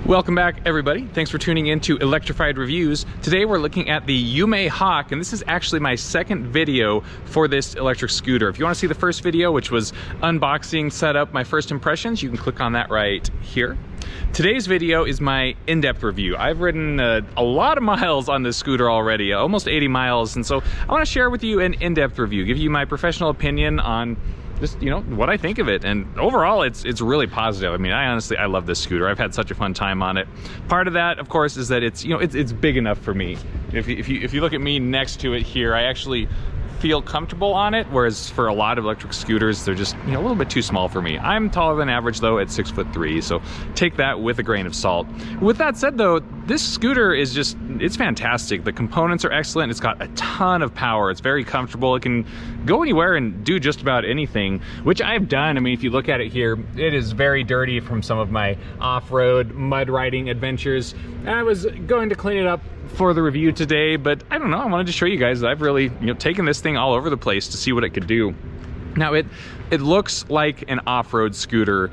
Welcome back, everybody. Thanks for tuning in to Electrified Reviews. Today we're looking at the YUME Hawk, and this is actually my second video for this electric scooter. If you want to see the first video, which was unboxing, setup, my first impressions, you can click on that right here. Today's video is my in-depth review. I've ridden a lot of miles on this scooter already, almost 80 miles, and so I want to share with you an in-depth review, give you my professional opinion on just, you know, what I think of it. And overall, it's really positive. I mean, I love this scooter. I've had such a fun time on it. Part of that, of course, is that it's big enough for me. If you look at me next to it here, I actually feel comfortable on it, whereas for a lot of electric scooters, they're just, a little bit too small for me. I'm taller than average though at 6'3", so take that with a grain of salt. With that said though, this scooter is just, it's fantastic. The components are excellent. It's got a ton of power. It's very comfortable. It can go anywhere and do just about anything, which I've done. I mean, if you look at it here, it is very dirty from some of my off-road mud riding adventures. I was going to clean it up for the review today, but I don't know, I wanted to show you guys that I've really taken this thing all over the place to see what it could do. Now it looks like an off-road scooter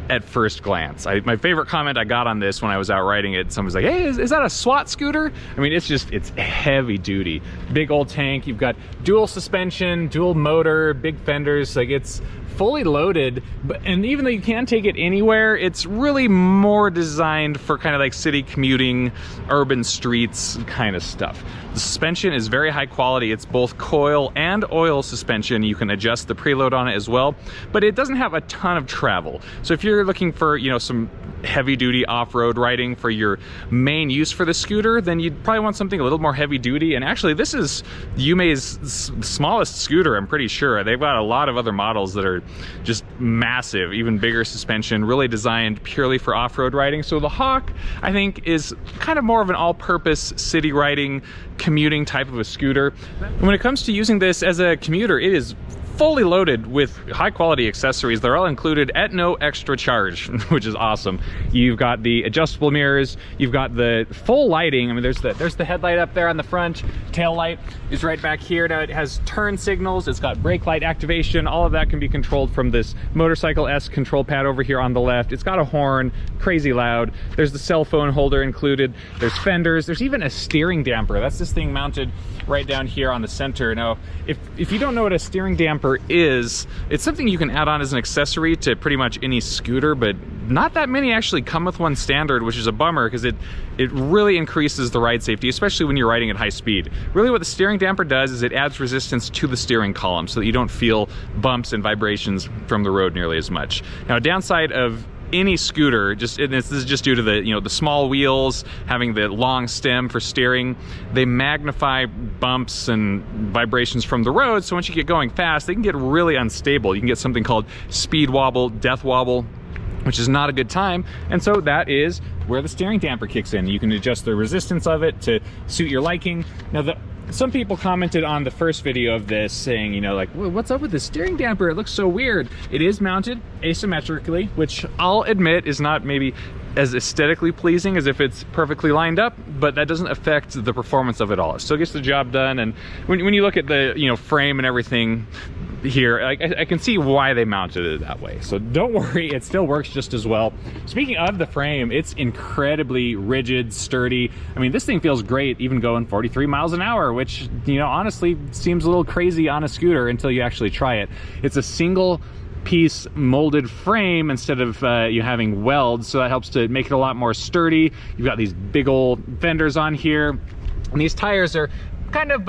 at first glance. My favorite comment I got on this when I was out riding it, someone was like, hey, is that a SWAT scooter? I mean, it's heavy duty. Big old tank, you've got dual suspension, dual motor, big fenders, like it's fully loaded, and even though you can take it anywhere, it's really more designed for kind of like city commuting, urban streets kind of stuff. The suspension is very high quality. It's both coil and oil suspension. You can adjust the preload on it as well, but it doesn't have a ton of travel. So if you're looking for, some heavy duty off-road riding for your main use for the scooter, then you'd probably want something a little more heavy duty. And actually, this is YUME's smallest scooter, I'm pretty sure. They've got a lot of other models that are just massive, even bigger suspension, really designed purely for off-road riding. So the Hawk, I think, is kind of more of an all-purpose city riding, commuting type of a scooter. And when it comes to using this as a commuter, it is fully loaded with high quality accessories. They're all included at no extra charge, which is awesome. You've got the adjustable mirrors, you've got the full lighting. I mean, there's the headlight up there on the front, tail light is right back here. Now it has turn signals, it's got brake light activation, all of that can be controlled from this motorcycle-esque control pad over here on the left. It's got a horn, crazy loud. There's the cell phone holder included, there's fenders, there's even a steering damper. That's this thing mounted right down here on the center. Now, if you don't know what a steering damper is, it's something you can add on as an accessory to pretty much any scooter, but not that many actually come with one standard, which is a bummer because it really increases the ride safety, especially when you're riding at high speed. Really what the steering damper does is it adds resistance to the steering column so that you don't feel bumps and vibrations from the road nearly as much. Now, a downside of any scooter, this is just due to the the small wheels, having the long stem for steering, they magnify bumps and vibrations from the road. So once you get going fast, they can get really unstable. You can get something called speed wobble, death wobble, which is not a good time. And so that is where the steering damper kicks in. You can adjust the resistance of it to suit your liking. Now, some people commented on the first video of this saying, like, what's up with the steering damper? It looks so weird. It is mounted asymmetrically, which I'll admit is not maybe as aesthetically pleasing as if it's perfectly lined up, but that doesn't affect the performance of it all. It still gets the job done. And when you look at the frame and everything here, I can see why they mounted it that way. So don't worry, it still works just as well. Speaking of the frame, it's incredibly rigid, sturdy. I mean, this thing feels great even going 43 miles an hour, which, honestly seems a little crazy on a scooter until you actually try it. It's a single piece molded frame instead of you having welds, so that helps to make it a lot more sturdy. You've got these big old fenders on here, and these tires are kind of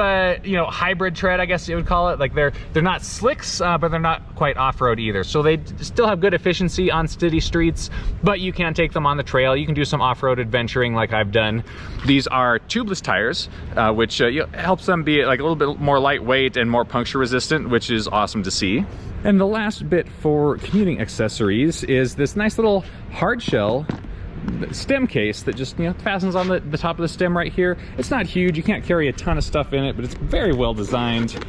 hybrid tread, I guess you would call it. Like they're not slicks, but they're not quite off-road either. So they still have good efficiency on city streets, but you can take them on the trail. You can do some off-road adventuring like I've done. These are tubeless tires, which helps them be like a little bit more lightweight and more puncture resistant, which is awesome to see. And the last bit for commuting accessories is this nice little hard shell stem case that just fastens on the top of the stem right here. It's not huge, you can't carry a ton of stuff in it, but it's very well designed.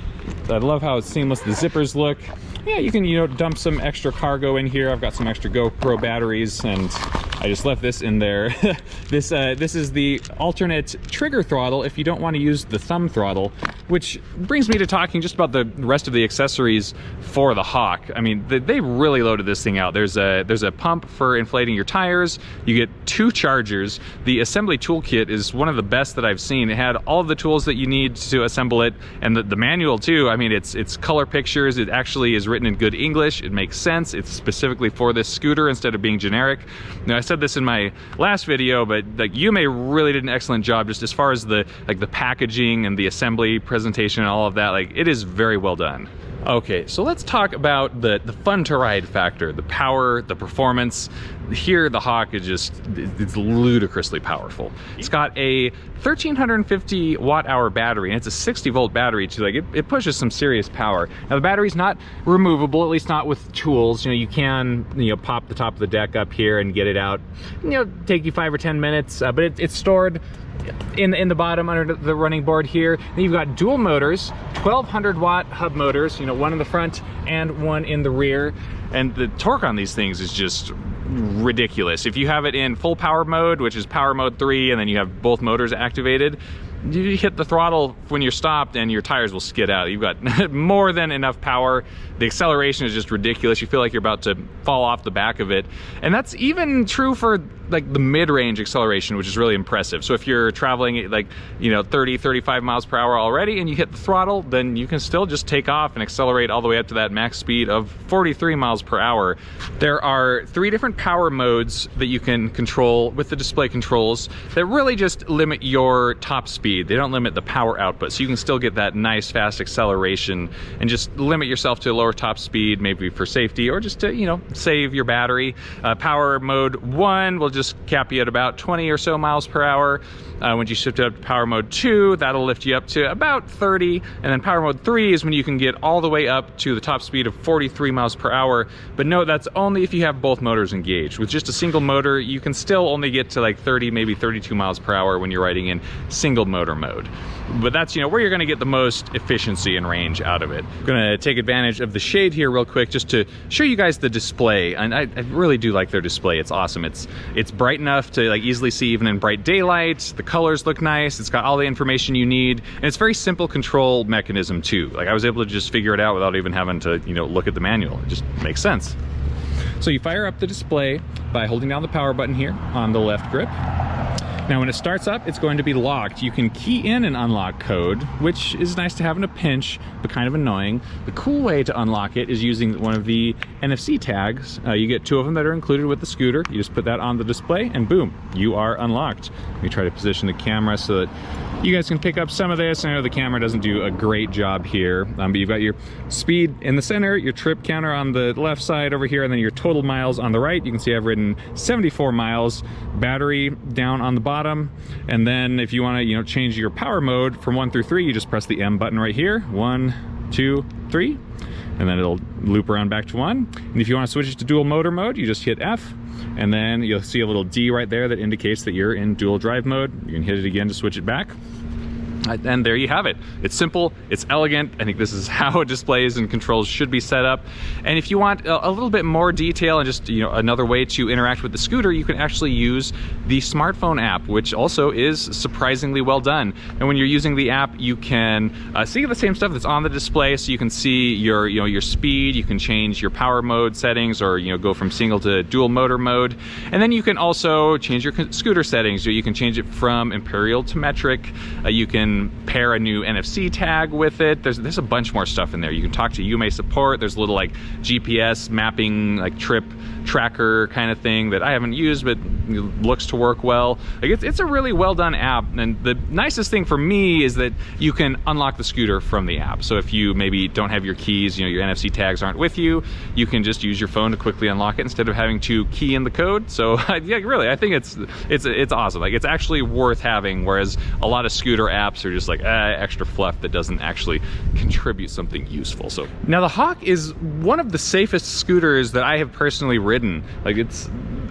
I love how seamless the zippers look. Yeah, you can dump some extra cargo in here. I've got some extra GoPro batteries and I just left this in there. This is the alternate trigger throttle if you don't want to use the thumb throttle, which brings me to talking just about the rest of the accessories for the Hawk. I mean, they really loaded this thing out. There's a pump for inflating your tires. You get 2 chargers. The assembly toolkit is one of the best that I've seen. It had all of the tools that you need to assemble it, and the manual too. I mean, it's color pictures. It actually is written in good English. It makes sense. It's specifically for this scooter instead of being generic. Now, I said this in my last video, but like YUME really did an excellent job just as far as the packaging and the assembly presentation and all of that. Like, it is very well done. Okay, so let's talk about the fun to ride factor, the power, the performance. Here, the Hawk is it's ludicrously powerful. It's got a 1350 watt-hour battery, and it's a 60-volt battery too. Like, it pushes some serious power. Now, the battery's not removable, at least not with tools. You know, you can, pop the top of the deck up here and get it out. Take you 5 or 10 minutes, but it's stored in the bottom under the running board here. Then you've got dual motors, 1200 watt hub motors, one in the front and one in the rear. And the torque on these things is just ridiculous. If you have it in full power mode, which is power mode 3, and then you have both motors activated, you hit the throttle when you're stopped and your tires will skid out. You've got more than enough power. The acceleration is just ridiculous. You feel like you're about to fall off the back of it. And that's even true for like the mid-range acceleration, which is really impressive. So if you're traveling at like 30, 35 miles per hour already and you hit the throttle, then you can still just take off and accelerate all the way up to that max speed of 43 miles per hour. There are 3 different power modes that you can control with the display controls that really just limit your top speed. They don't limit the power output, so you can still get that nice fast acceleration and just limit yourself to a lower top speed, maybe for safety or just to save your battery. Power mode 1 will just cap you at about 20 or so miles per hour. When you shift it up to power mode 2, that'll lift you up to about 30, and then power mode 3 is when you can get all the way up to the top speed of 43 miles per hour. But note, that's only if you have both motors engaged. With just a single motor, you can still only get to like 30, maybe 32 miles per hour when you're riding in single motor mode. But that's where you're going to get the most efficiency and range out of it. I'm going to take advantage of the shade here real quick just to show you guys the display, and I really do like their display. It's awesome. It's bright enough to like easily see even in bright daylight. The colors look nice. It's got all the information you need, and it's very simple control mechanism too. Like, I was able to just figure it out without even having to look at the manual. It just makes sense. So you fire up the display by holding down the power button here on the left grip. Now, when it starts up, it's going to be locked. You can key in an unlock code, which is nice to have in a pinch, but kind of annoying. The cool way to unlock it is using one of the NFC tags. You get 2 of them that are included with the scooter. You just put that on the display and boom, you are unlocked. Let me try to position the camera so that you guys can pick up some of this. I know the camera doesn't do a great job here, but you've got your speed in the center, your trip counter on the left side over here, and then your total miles on the right. You can see I've ridden 74 miles. Battery down on the bottom, and then if you want to change your power mode from 1 through 3, you just press the M button right here. 1, 2, 3, and then it'll loop around back to 1. And if you want to switch it to dual motor mode, you just hit F, and then you'll see a little D right there that indicates that you're in dual drive mode. You can hit it again to switch it back. And there you have it. It's simple, it's elegant. I think this is how displays and controls should be set up. And if you want a little bit more detail and just another way to interact with the scooter, you can actually use the smartphone app, which also is surprisingly well done. And when you're using the app, you can see the same stuff that's on the display. So you can see your speed, you can change your power mode settings, or go from single to dual motor mode. And then you can also change your scooter settings. You can change it from imperial to metric. You can pair a new NFC tag with it. There's a bunch more stuff in there. You can talk to YUME support. There's a little like GPS mapping, like trip tracker kind of thing that I haven't used, but looks to work well. Like, it's a really well done app. And the nicest thing for me is that you can unlock the scooter from the app. So if you maybe don't have your keys, your NFC tags aren't with you, you can just use your phone to quickly unlock it instead of having to key in the code. So yeah, really, I think it's awesome. Like, it's actually worth having, whereas a lot of scooter apps are just like extra fluff that doesn't actually contribute something useful. So now the Hawk is one of the safest scooters that I have personally ridden. Like,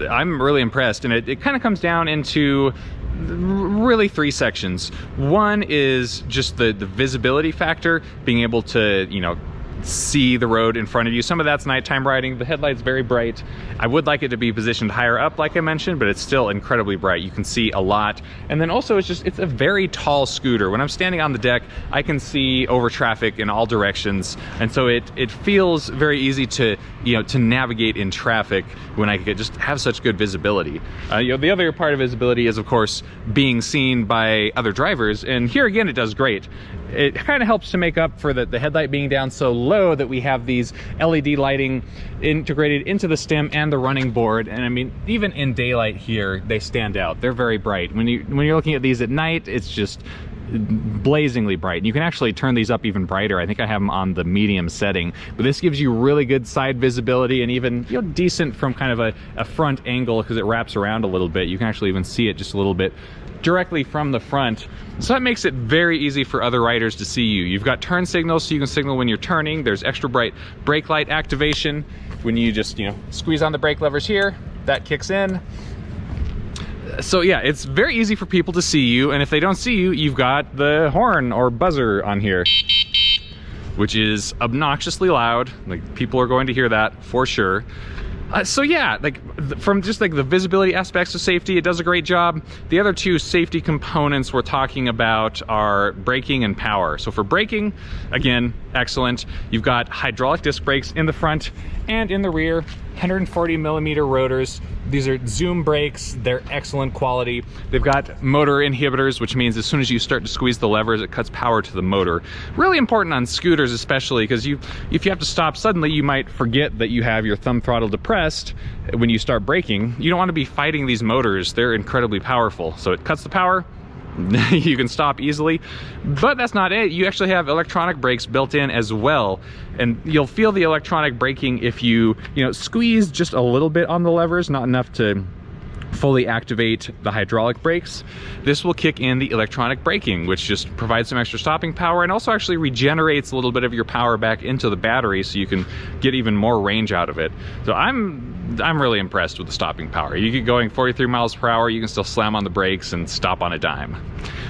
I'm really impressed, and it kind of comes down into really 3 sections. One is just the visibility factor, being able to see the road in front of you. Some of that's nighttime riding. The headlight's very bright. I would like it to be positioned higher up, like I mentioned, but it's still incredibly bright. You can see a lot. And then also it's a very tall scooter. When I'm standing on the deck, I can see over traffic in all directions. And so it feels very easy to, to navigate in traffic when I could just have such good visibility. The other part of visibility is, of course, being seen by other drivers. And here again, it does great. It kind of helps to make up for the headlight being down so low that we have these LED lighting integrated into the stem and the running board. And I mean, even in daylight here, they stand out. They're very bright. When you're looking at these at night, it's just blazingly bright. You can actually turn these up even brighter. I think I have them on the medium setting, but this gives you really good side visibility and even decent from kind of a front angle, because it wraps around a little bit. You can actually even see it just a little bit directly from the front. So that makes it very easy for other riders to see you. You've got turn signals, so you can signal when you're turning. There's extra bright brake light activation. When you just, squeeze on the brake levers here, that kicks in. So yeah, it's very easy for people to see you, and if they don't see you, you've got the horn or buzzer on here, which is obnoxiously loud. Like, people are going to hear that for sure. So yeah, from just the visibility aspects of safety, it does a great job. The other two safety components we're talking about are braking and power. So for braking, again, excellent. You've got hydraulic disc brakes in the front and in the rear, 140mm rotors. These are Zoom brakes. They're excellent quality. They've got motor inhibitors, which means as soon as you start to squeeze the levers, it cuts power to the motor. Really important on scooters, especially because if you have to stop suddenly, you might forget that you have your thumb throttle depressed when you start braking. You don't want to be fighting these motors. They're incredibly powerful. So it cuts the power. You can stop easily, but that's not it. You actually have electronic brakes built in as well, and you'll feel the electronic braking if you squeeze just a little bit on the levers, not enough to fully activate the hydraulic brakes. This will kick in the electronic braking, which just provides some extra stopping power and also actually regenerates a little bit of your power back into the battery, so you can get even more range out of it. So I'm really impressed with the stopping power. You get going 43 miles per hour, you can still slam on the brakes and stop on a dime.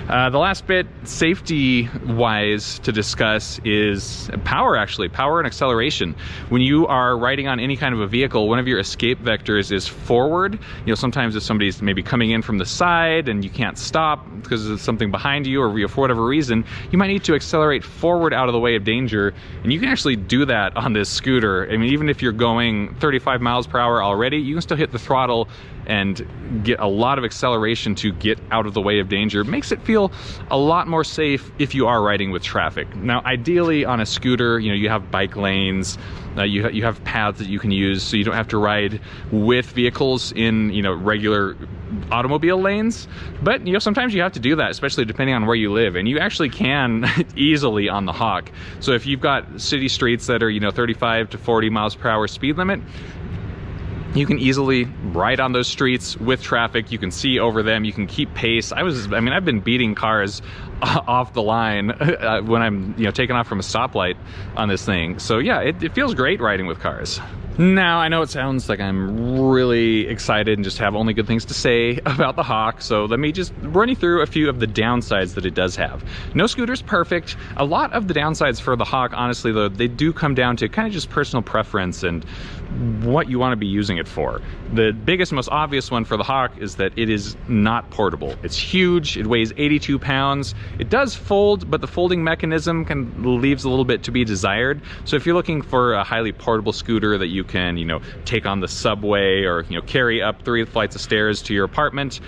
The last bit, safety-wise, to discuss is power, actually. Power and acceleration. When you are riding on any kind of a vehicle, one of your escape vectors is forward. Sometimes if somebody's maybe coming in from the side and you can't stop because there's something behind you, or for whatever reason, you might need to accelerate forward out of the way of danger. And you can actually do that on this scooter. I mean, even if you're going 35 miles per hour already, you can still hit the throttle and get a lot of acceleration to get out of the way of danger. It makes it feel a lot more safe if you are riding with traffic. Now, ideally on a scooter, you have bike lanes, you have paths that you can use, so you don't have to ride with vehicles in regular automobile lanes. But sometimes you have to do that, especially depending on where you live, and you actually can easily on the Hawk. So if you've got city streets that are 35 to 40 miles per hour speed limit, you can easily ride on those streets with traffic. You can see over them, you can keep pace. I've been beating cars off the line when I'm taking off from a stoplight on this thing. So yeah, it feels great riding with cars. Now, I know it sounds like I'm really excited and just have only good things to say about the Hawk, so let me just run you through a few of the downsides that it does have. No scooter's perfect. A lot of the downsides for the Hawk, honestly, though, they do come down to kind of just personal preference and what you want to be using it for. The biggest, most obvious one for the Hawk is that it is not portable. It's huge. It weighs 82 pounds. It does fold, but the folding mechanism leaves a little bit to be desired. So if you're looking for a highly portable scooter that you can, take on the subway or, carry up 3 flights of stairs to your apartment,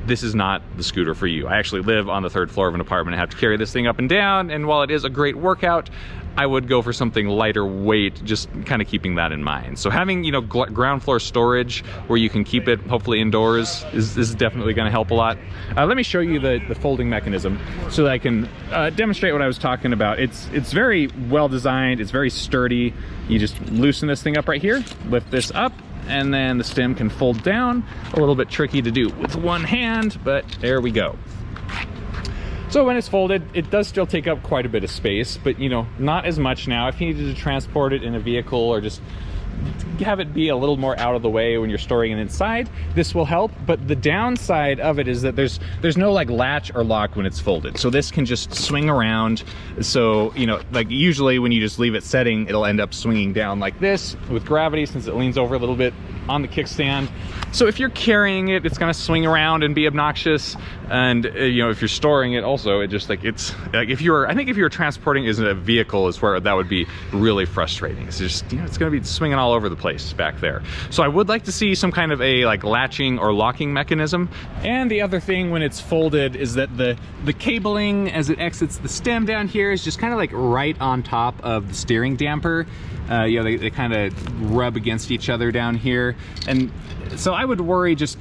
this is not the scooter for you. I actually live on the 3rd floor of an apartment and have to carry this thing up and down, and while it is a great workout, I would go for something lighter weight, just kind of keeping that in mind. So having, ground floor storage where you can keep it hopefully indoors is definitely going to help a lot. Let me show you the folding mechanism so that I can demonstrate what I was talking about. It's very well designed. It's very sturdy. You just loosen this thing up right here, lift this up, and then the stem can fold down. A little bit tricky to do with one hand, but there we go. So when it's folded, it does still take up quite a bit of space, but not as much now. If you needed to transport it in a vehicle or just have it be a little more out of the way when you're storing it inside. This will help, but the downside of it is that there's no like latch or lock when it's folded. So this can just swing around. So, you know, like usually when you just leave it setting, it'll end up swinging down like this with gravity since it leans over a little bit on the kickstand. So if you're carrying it, it's gonna swing around and be obnoxious. And you know, if you're storing it also, it just like, it's like I think if you were transporting it as a vehicle is where that would be really frustrating. It's just, you know, it's gonna be swinging all over the place back there. So I would like to see some kind of a like latching or locking mechanism. And the other thing when it's folded is that the cabling as it exits the stem down here is just kind of like right on top of the steering damper. You know, they kind of rub against each other down here. And so I would worry just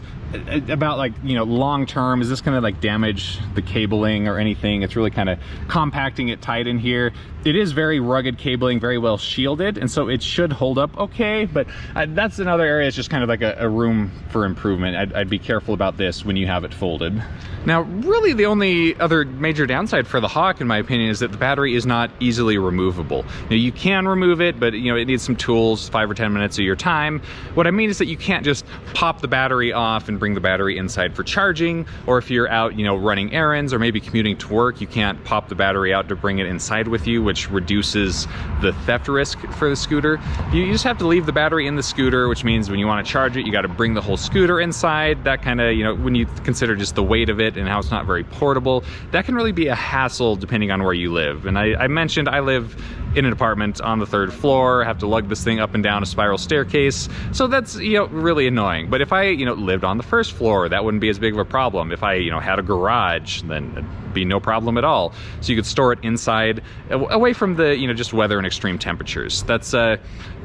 about like, you know, long term, is this gonna like damage the cabling or anything? It's really kind of compacting it tight in here. It is very rugged cabling, very well shielded, and so it should hold up okay, but that's another area. It's just kind of like a room for improvement. I'd be careful about this when you have it folded. Now, really the only other major downside for the Hawk, in my opinion, is that the battery is not easily removable. Now, you can remove it, but you know, it needs some tools, 5 or 10 minutes of your time. What I mean is that you can't just pop the battery off and bring the battery inside for charging, or if you're out, you know, running errands or maybe commuting to work, you can't pop the battery out to bring it inside with you, which reduces the theft risk for the scooter. You just have to leave the battery in the scooter, which means when you want to charge it, you got to bring the whole scooter inside. That kind of, you know, when you consider just the weight of it and how it's not very portable, that can really be a hassle depending on where you live. And I mentioned I live in an apartment on the 3rd floor, have to lug this thing up and down a spiral staircase. So that's, you know, really annoying. But if I, you know, lived on the 1st floor, that wouldn't be as big of a problem. If I, you know, had a garage, then it'd be no problem at all. So you could store it inside, away from the, you know, just weather and extreme temperatures. That's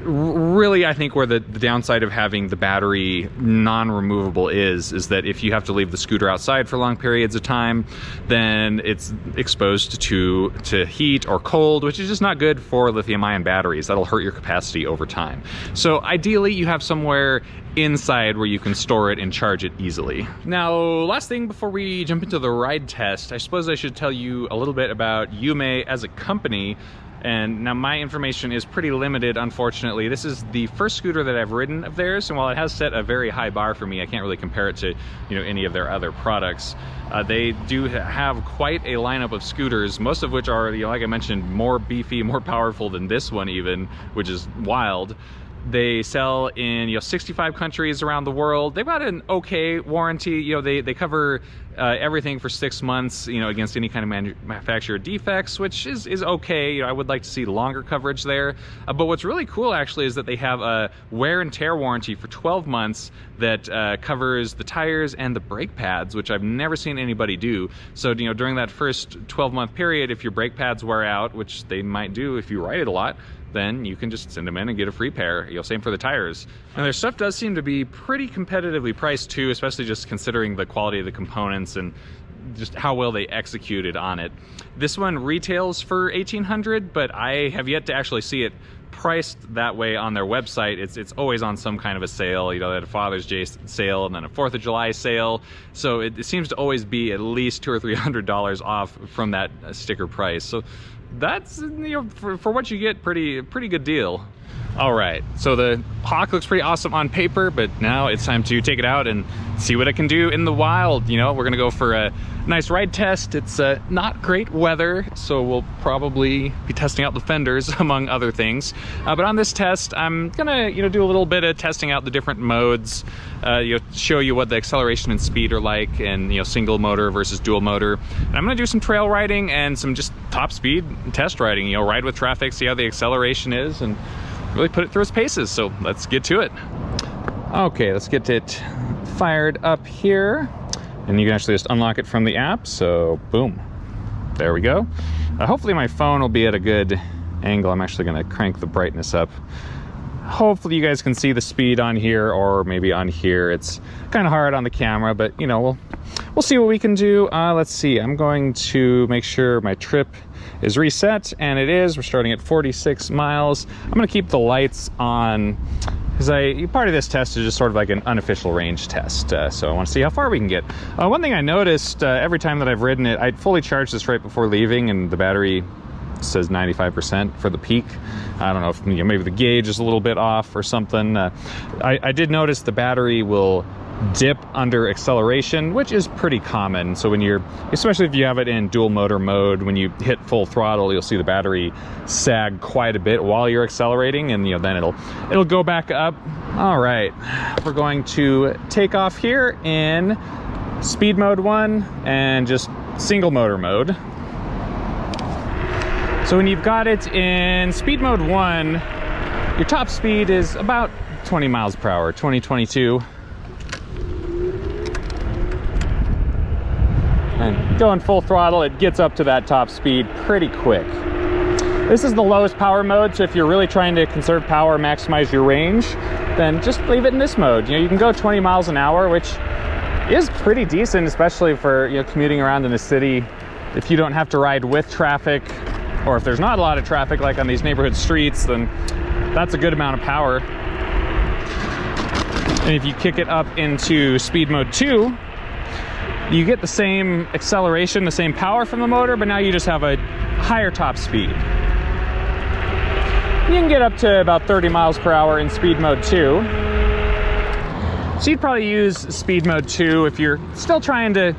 really, I think, where the downside of having the battery non-removable is that if you have to leave the scooter outside for long periods of time, then it's exposed to heat or cold, which is just not good for lithium-ion batteries. That'll hurt your capacity over time. So ideally, you have somewhere inside where you can store it and charge it easily. Now, last thing before we jump into the ride test, I suppose I should tell you a little bit about YUME as a company. And now my information is pretty limited, unfortunately. This is the first scooter that I've ridden of theirs, and while it has set a very high bar for me, I can't really compare it to, you know, any of their other products. They do have quite a lineup of scooters, most of which are, you know, like I mentioned, more beefy, more powerful than this one even, which is wild. They sell in, you know, 65 countries around the world. They've got an okay warranty. You know, they cover everything for 6 months, you know, against any kind of manufacturer defects, which is okay. You know, I would like to see longer coverage there. But what's really cool actually is that they have a wear and tear warranty for 12 months that covers the tires and the brake pads, which I've never seen anybody do. So, you know, during that first 12-month period, if your brake pads wear out, which they might do if you ride it a lot, then you can just send them in and get a free pair. You know, same for the tires. And their stuff does seem to be pretty competitively priced too, especially just considering the quality of the components and just how well they executed on it. This one retails for $1,800, but I have yet to actually see it priced that way on their website. It's always on some kind of a sale. You know, they had a Father's Day sale and then a 4th of July sale. So it seems to always be at least $200 or $300 off from that sticker price. So that's, you know, for what you get, pretty good deal. All right, so the Hawk looks pretty awesome on paper, but now it's time to take it out and see what it can do in the wild. You know, we're gonna go for a nice ride test. It's not great weather, so we'll probably be testing out the fenders among other things. But on this test, I'm gonna, you know, do a little bit of testing out the different modes, you know, show you what the acceleration and speed are like, and, you know, single motor versus dual motor. And I'm gonna do some trail riding and some just top speed test riding. You know, ride with traffic, see how the acceleration is, and really put it through its paces. So let's get to it. Okay, let's get it fired up here, and you can actually just unlock it from the app. So boom, there we go. Hopefully my phone will be at a good angle. I'm actually going to crank the brightness up. Hopefully you guys can see the speed on here, or maybe on here. It's kind of hard on the camera, but you know, we'll see what we can do. Let's see, I'm going to make sure my trip is reset, and it is. We're starting at 46 miles. I'm gonna keep the lights on because part of this test is just sort of like an unofficial range test. So I want to see how far we can get. One thing I noticed every time that I've ridden it, I'd fully charge this right before leaving, and the battery says 95% for the peak. I don't know if maybe the gauge is a little bit off or something. I did notice the battery will dip under acceleration, which is pretty common. So when you're, especially if you have it in dual motor mode, when you hit full throttle, you'll see the battery sag quite a bit while you're accelerating, and then it'll go back up. All right, we're going to take off here in speed mode 1 and just single motor mode. So when you've got it in speed mode 1, your top speed is about 20 miles per hour, 22. And going full throttle, it gets up to that top speed pretty quick. This is the lowest power mode, so if you're really trying to conserve power, maximize your range, then just leave it in this mode. You can go 20 miles an hour, which is pretty decent, especially for commuting around in the city. If you don't have to ride with traffic, or if there's not a lot of traffic like on these neighborhood streets, then that's a good amount of power. And if you kick it up into speed mode 2, you get the same acceleration, the same power from the motor, but now you just have a higher top speed. You can get up to about 30 miles per hour in speed mode 2. So you'd probably use speed mode 2 if you're still trying to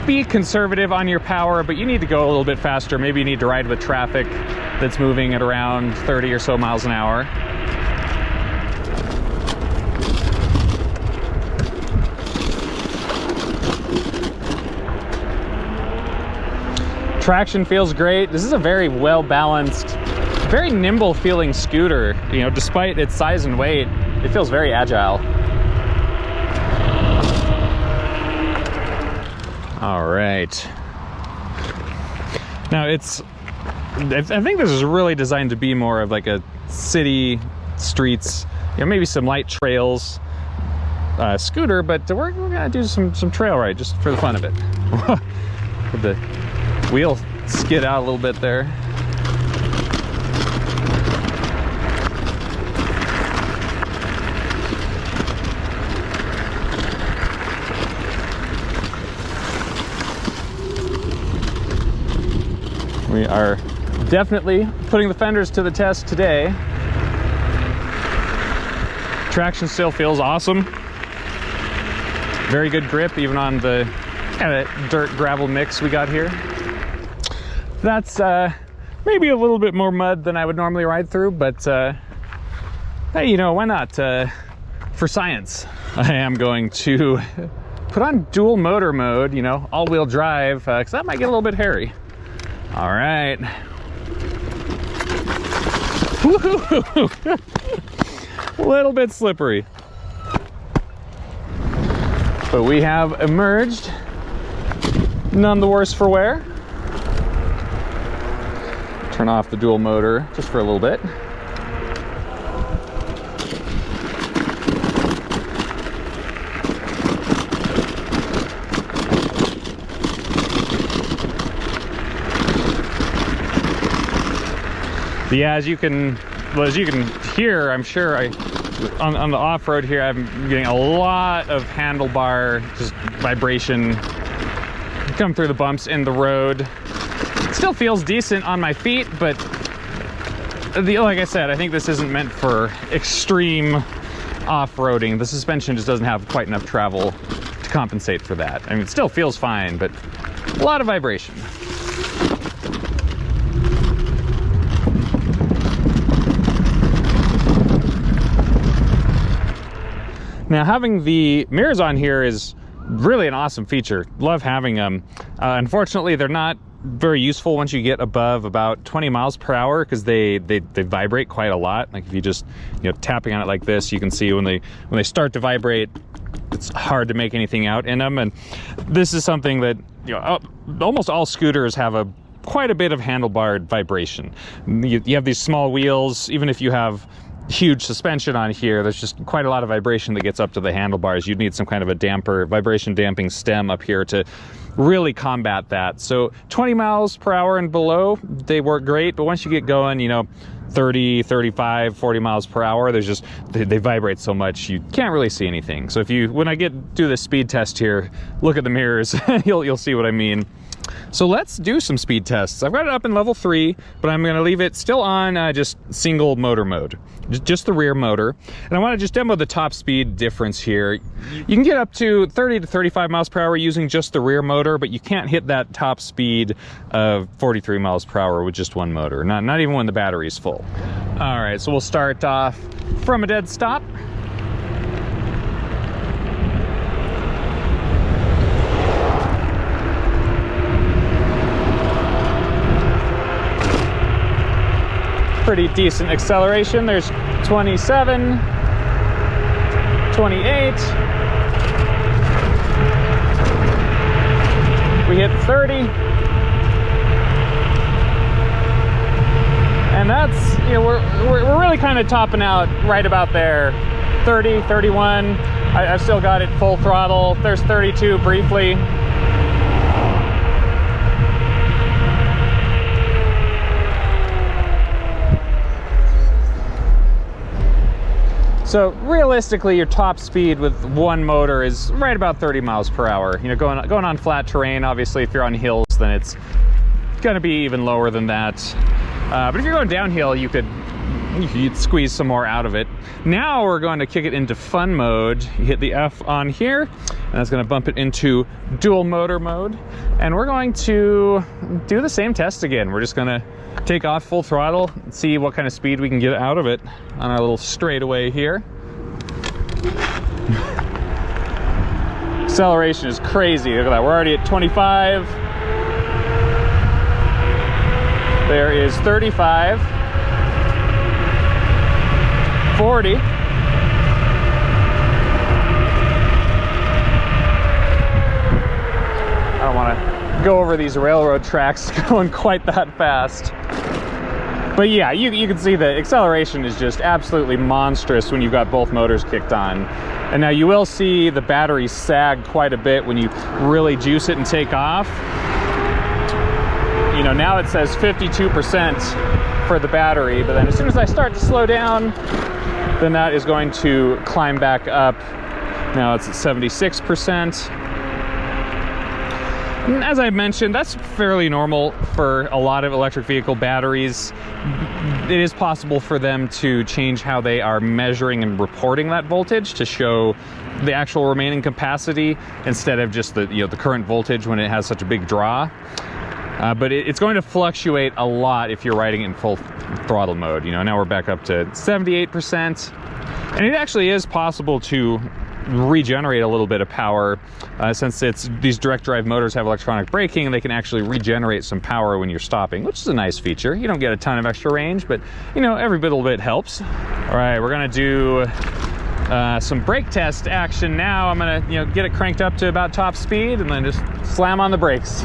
be conservative on your power, but you need to go a little bit faster. Maybe you need to ride with traffic that's moving at around 30 or so miles an hour. Traction feels great. This is a very well balanced, very nimble feeling scooter. Despite its size and weight, it feels very agile. All right. Now I think this is really designed to be more of like a city streets, maybe some light trails scooter, but we're gonna do some trail ride just for the fun of it. With the wheel skid out a little bit there. We are definitely putting the fenders to the test today. Traction still feels awesome. Very good grip, even on the kind of dirt gravel mix we got here. That's maybe a little bit more mud than I would normally ride through, but hey, why not? For science, I am going to put on dual motor mode, all-wheel drive, because that might get a little bit hairy. All right. A little bit slippery. But we have emerged, none the worse for wear. Turn off the dual motor just for a little bit. Yeah, as you can hear, I'm sure on the off-road here, I'm getting a lot of handlebar just vibration come through the bumps in the road. It still feels decent on my feet, but like I said, I think this isn't meant for extreme off-roading. The suspension just doesn't have quite enough travel to compensate for that. I mean, it still feels fine, but a lot of vibration. Now, having the mirrors on here is really an awesome feature. Love having them. Unfortunately, they're not very useful once you get above about 20 miles per hour because they vibrate quite a lot. Like if you just tapping on it like this, you can see when they start to vibrate, it's hard to make anything out in them. And this is something that almost all scooters have quite a bit of handlebar vibration. You have these small wheels. Even if you have huge suspension on here, there's just quite a lot of vibration that gets up to the handlebars. You'd need some kind of a vibration damping stem up here to really combat that. So 20 miles per hour and below, they work great, but once you get going, 30, 35, 40 miles per hour, they vibrate so much you can't really see anything. So when I do the speed test here, look at the mirrors, you'll see what I mean. So let's do some speed tests. I've got it up in level 3, but I'm going to leave it still on just single motor mode, just the rear motor. And I want to just demo the top speed difference here. You can get up to 30 to 35 miles per hour using just the rear motor, but you can't hit that top speed of 43 miles per hour with just one motor, not even when the battery's full. All right, so we'll start off from a dead stop. Pretty decent acceleration. There's 27, 28. We hit 30. And that's, you know, we're really kind of topping out right about there. 30, 31. I've still got it full throttle. There's 32 briefly. So realistically, your top speed with one motor is right about 30 miles per hour. You know, going on flat terrain, obviously, if you're on hills, then it's going to be even lower than that. But if you're going downhill, you'd squeeze some more out of it. Now we're going to kick it into fun mode. You hit the F on here, and that's going to bump it into dual motor mode. And we're going to do the same test again. We're just going to take off full throttle and see what kind of speed we can get out of it on our little straightaway here. Acceleration is crazy. Look at that. We're already at 25. There is 35. 40. I don't want to go over these railroad tracks going quite that fast. But yeah, you can see the acceleration is just absolutely monstrous when you've got both motors kicked on. And now you will see the battery sag quite a bit when you really juice it and take off. You know, now it says 52% for the battery, but then as soon as I start to slow down, then that is going to climb back up. Now it's at 76%. And as I mentioned, that's fairly normal for a lot of electric vehicle batteries. It is possible for them to change how they are measuring and reporting that voltage to show the actual remaining capacity instead of just the current voltage when it has such a big draw. But it's going to fluctuate a lot if you're riding in full throttle mode. You know, now we're back up to 78%. And it actually is possible to regenerate a little bit of power since these direct drive motors have electronic braking, and they can actually regenerate some power when you're stopping, which is a nice feature. You don't get a ton of extra range, but you know, every little bit helps. All right, we're gonna do some brake test action now. I'm gonna get it cranked up to about top speed and then just slam on the brakes.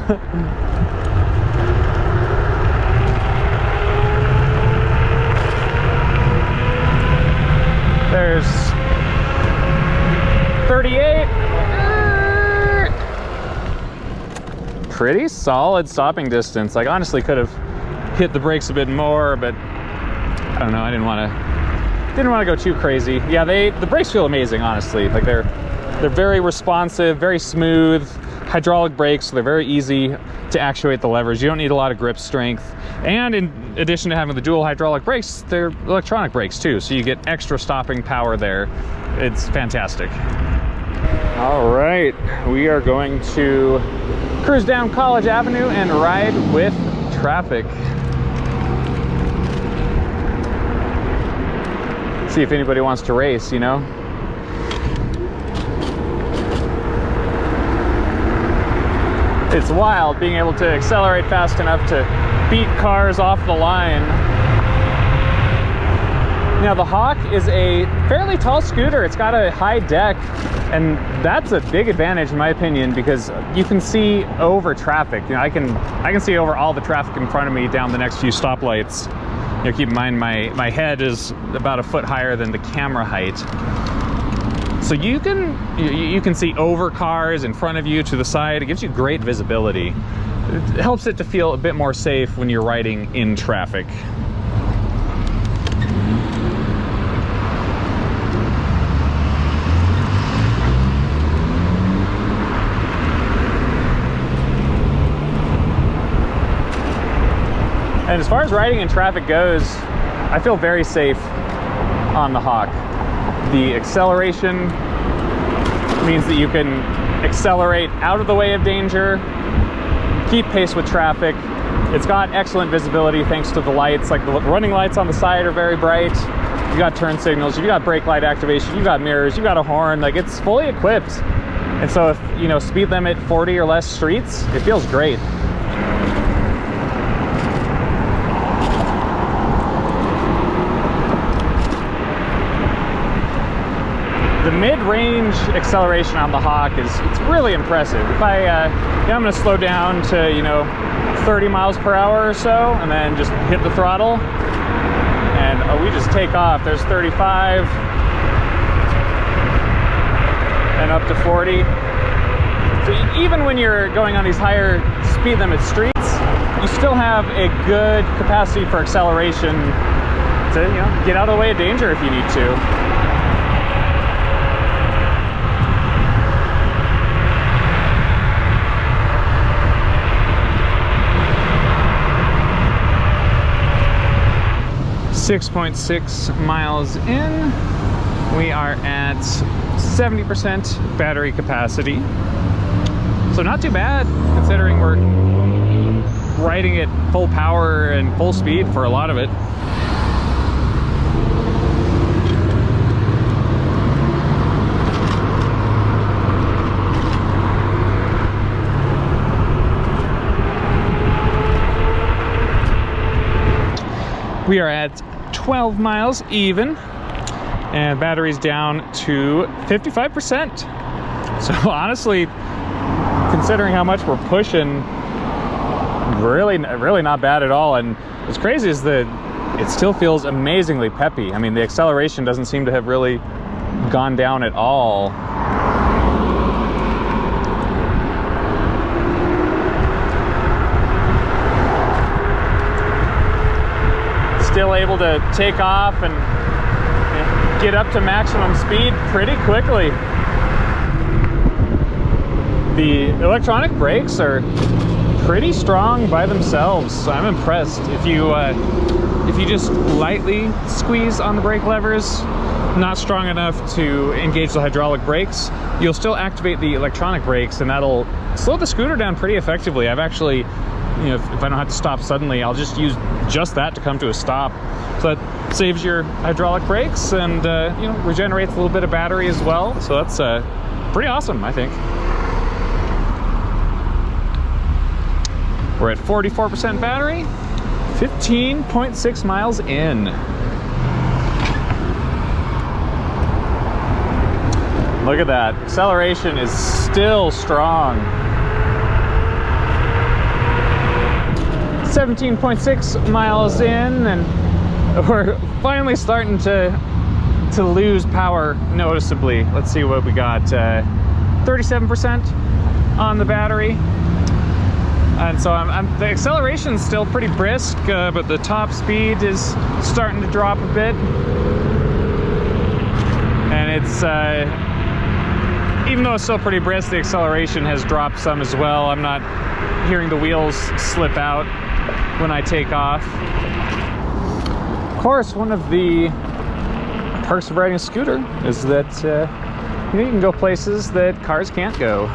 There's 38. Pretty solid stopping distance. Like, honestly could have hit the brakes a bit more, but I don't know, I didn't want to go too crazy. Yeah, the brakes feel amazing, honestly. Like they're very responsive, very smooth. Hydraulic brakes, so they're very easy to actuate the levers. You don't need a lot of grip strength. And in addition to having the dual hydraulic brakes, they're electronic brakes too, so you get extra stopping power there. It's fantastic. All right, we are going to cruise down College Avenue and ride with traffic. See if anybody wants to race, you know? It's wild being able to accelerate fast enough to beat cars off the line. Now, the Hawk is a fairly tall scooter. It's got a high deck, and that's a big advantage in my opinion because you can see over traffic. You know, I can see over all the traffic in front of me down the next few stoplights. You know, keep in mind my head is about a foot higher than the camera height. So you can see over cars in front of you, to the side. It gives you great visibility. It helps it to feel a bit more safe when you're riding in traffic. And as far as riding in traffic goes, I feel very safe on the Hawk. The acceleration means that you can accelerate out of the way of danger, keep pace with traffic. It's got excellent visibility thanks to the lights. Like the running lights on the side are very bright. You got turn signals, you got brake light activation, you got mirrors, you got a horn. Like, it's fully equipped. And so if, you know, speed limit 40 or less streets, it feels great. The mid-range acceleration on the Hawk it's really impressive. If I'm gonna slow down to, you know, 30 miles per hour or so, and then just hit the throttle, and we just take off. There's 35 and up to 40. So even when you're going on these higher speed limit streets, you still have a good capacity for acceleration to, you know, get out of the way of danger if you need to. .6 miles in, we are at 70% battery capacity. So not too bad, considering we're riding at full power and full speed for a lot of it. We are at 12 miles even, and battery's down to 55%. So honestly, considering how much we're pushing, really not bad at all. And what's crazy is that it still feels amazingly peppy. I mean, the acceleration doesn't seem to have really gone down at all. Still able to take off and get up to maximum speed pretty quickly. The electronic brakes are pretty strong by themselves. I'm impressed. If you just lightly squeeze on the brake levers, not strong enough to engage the hydraulic brakes, you'll still activate the electronic brakes, and that'll slow the scooter down pretty effectively. I've actually, you know, if I don't have to stop suddenly, I'll just use just that to come to a stop. So that saves your hydraulic brakes and you know, regenerates a little bit of battery as well. So that's pretty awesome, I think. We're at 44% battery, 15.6 miles in. Look at that, acceleration is still strong. 17.6 miles in, and we're finally starting to lose power noticeably. Let's see what we got. 37% on the battery. And so the acceleration's still pretty brisk, but the top speed is starting to drop a bit. And it's, even though it's still pretty brisk, the acceleration has dropped some as well. I'm not hearing the wheels slip out when I take off. Of course, one of the perks of riding a scooter is that you can go places that cars can't go.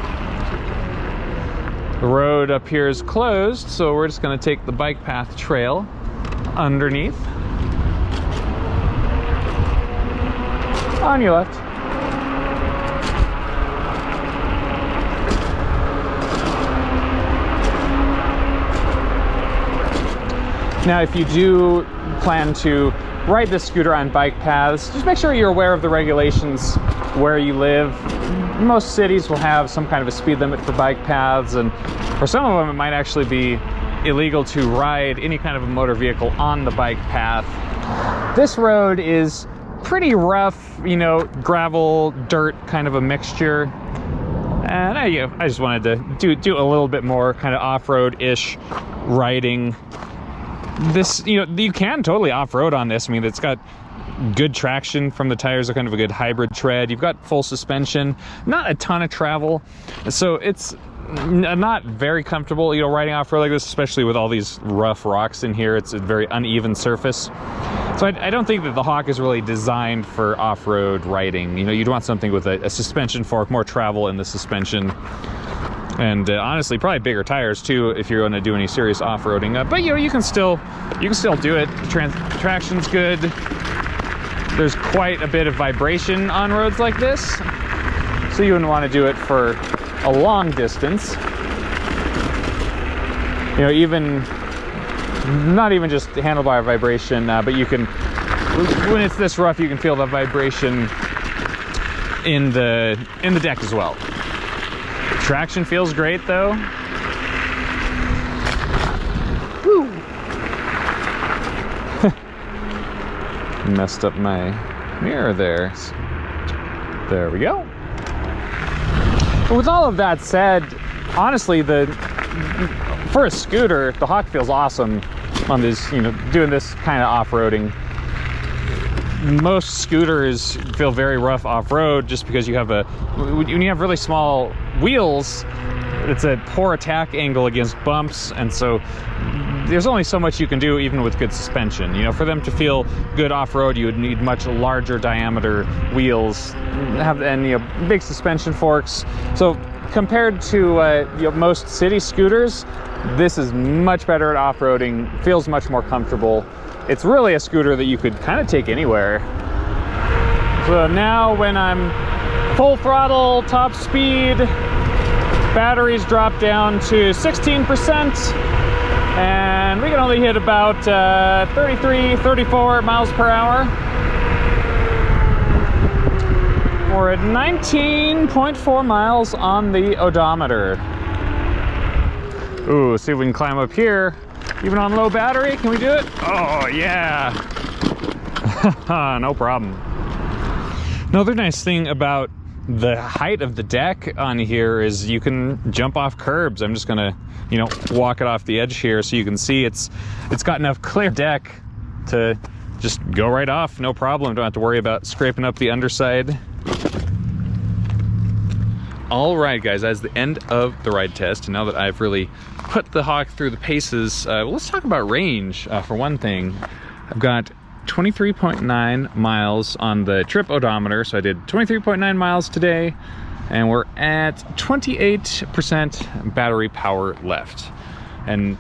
The road up here is closed, so we're just going to take the bike path trail underneath. On your left. Now, if you do plan to ride this scooter on bike paths, just make sure you're aware of the regulations where you live. Most cities will have some kind of a speed limit for bike paths, and for some of them it might actually be illegal to ride any kind of a motor vehicle on the bike path. This road is pretty rough, you know, gravel, dirt, kind of a mixture. And I just wanted to do a little bit more kind of off-road-ish riding. This, you know, you can totally off-road on this. I mean, it's got good traction from the tires, are kind of a good hybrid tread. You've got full suspension, not a ton of travel. So it's not very comfortable, you know, riding off-road like this, especially with all these rough rocks in here. It's a very uneven surface. So I don't think that the Hawk is really designed for off-road riding. You know, you'd want something with a suspension fork, more travel in the suspension. And honestly, probably bigger tires too if you're going to do any serious off-roading. But you know, you can still do it. Traction's good. There's quite a bit of vibration on roads like this, so you wouldn't want to do it for a long distance. You know, even not even just handlebar vibration, but you can, when it's this rough, you can feel the vibration in the deck as well. Traction feels great though. Woo. Messed up my mirror there. There we go. But with all of that said, honestly, for a scooter, the Hawk feels awesome on this, you know, doing this kind of off-roading. Most scooters feel very rough off-road just because you have when you have really small wheels, it's a poor attack angle against bumps, and so there's only so much you can do even with good suspension. You know, for them to feel good off-road, you would need much larger diameter wheels, and you know, big suspension forks. So compared to you know, most city scooters, this is much better at off-roading, feels much more comfortable. It's really a scooter that you could kind of take anywhere. So now when I'm full throttle, top speed, batteries drop down to 16%, and we can only hit about 33, 34 miles per hour. We're at 19.4 miles on the odometer. Ooh, see if we can climb up here. Even on low battery, can we do it? Oh, yeah. No problem. Another nice thing about the height of the deck on here is you can jump off curbs. I'm just gonna, you know, walk it off the edge here so you can see it's got enough clear deck to just go right off, no problem. Don't have to worry about scraping up the underside. All right, guys, that's the end of the ride test. And now that I've really put the Hawk through the paces, well, let's talk about range. For one thing, I've got 23.9 miles on the trip odometer. So I did 23.9 miles today, and we're at 28% battery power left. And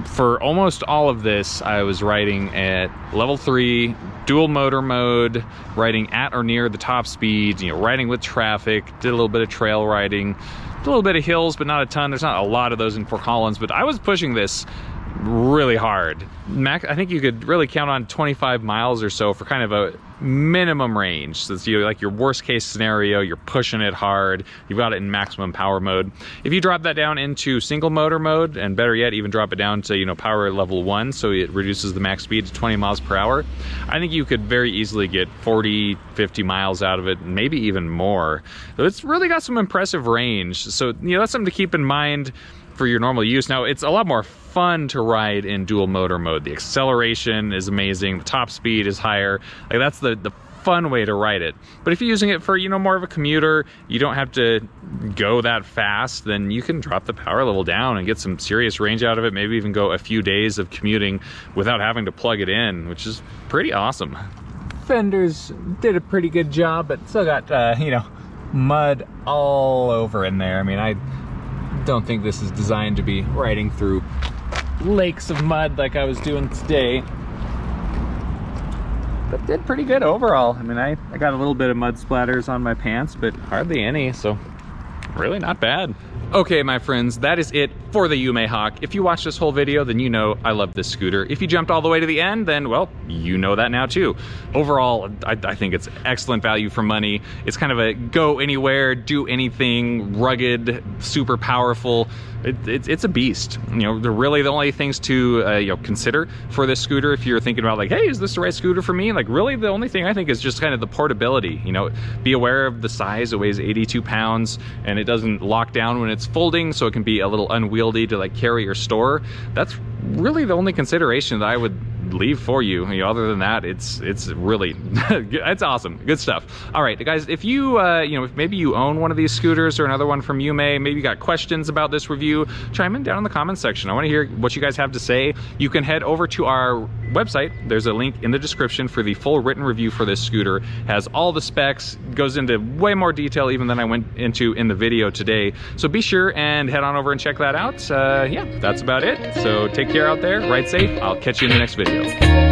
for almost all of this, I was riding at level 3, dual motor mode, riding at or near the top speed, you know, riding with traffic, did a little bit of trail riding, a little bit of hills, but not a ton. There's not a lot of those in Fort Collins, but I was pushing this really hard. I think you could really count on 25 miles or so for kind of a minimum range. So it's, you know, like your worst case scenario, you're pushing it hard, you've got it in maximum power mode. If you drop that down into single motor mode, and better yet, even drop it down to, you know, power level 1, so it reduces the max speed to 20 miles per hour, I think you could very easily get 40, 50 miles out of it, maybe even more. So it's really got some impressive range. So, you know, that's something to keep in mind for your normal use. Now, it's a lot more fun to ride in dual motor mode. The acceleration is amazing, the top speed is higher. Like, that's the fun way to ride it. But if you're using it for, you know, more of a commuter, you don't have to go that fast, then you can drop the power level down and get some serious range out of it, maybe even go a few days of commuting without having to plug it in, which is pretty awesome. Fenders did a pretty good job, but still got, you know, mud all over in there. I mean, I don't think this is designed to be riding through lakes of mud like I was doing today, but did pretty good overall. I mean, I got a little bit of mud splatters on my pants, but hardly any, so really not bad. Okay, my friends, that is it for the YUME Hawk. If you watched this whole video, then you know I love this scooter. If you jumped all the way to the end, then, well, you know that now too. Overall, I think it's excellent value for money. It's kind of a go anywhere, do anything, rugged, super powerful. It's a beast. You know, they're really the only things to you know, consider for this scooter. If you're thinking about, like, hey, is this the right scooter for me? Like, really the only thing I think is just kind of the portability. You know, be aware of the size. It weighs 82 pounds and it doesn't lock down when it's folding, so it can be a little unwieldy to, like, carry or store. That's really the only consideration that I would leave for you. You know, other than that, it's really it's awesome. Good stuff. All right, guys, if you you know, if maybe you own one of these scooters or another one from YUME, maybe you got questions about this review, chime in down in the comments section. I want to hear what you guys have to say. You can head over to our website. There's a link in the description for the full written review for this scooter. Has all the specs, goes into way more detail even than I went into in the video today. So be sure and head on over and check that out. Yeah, that's about it. So take care out there, ride safe. I'll catch you in the next video.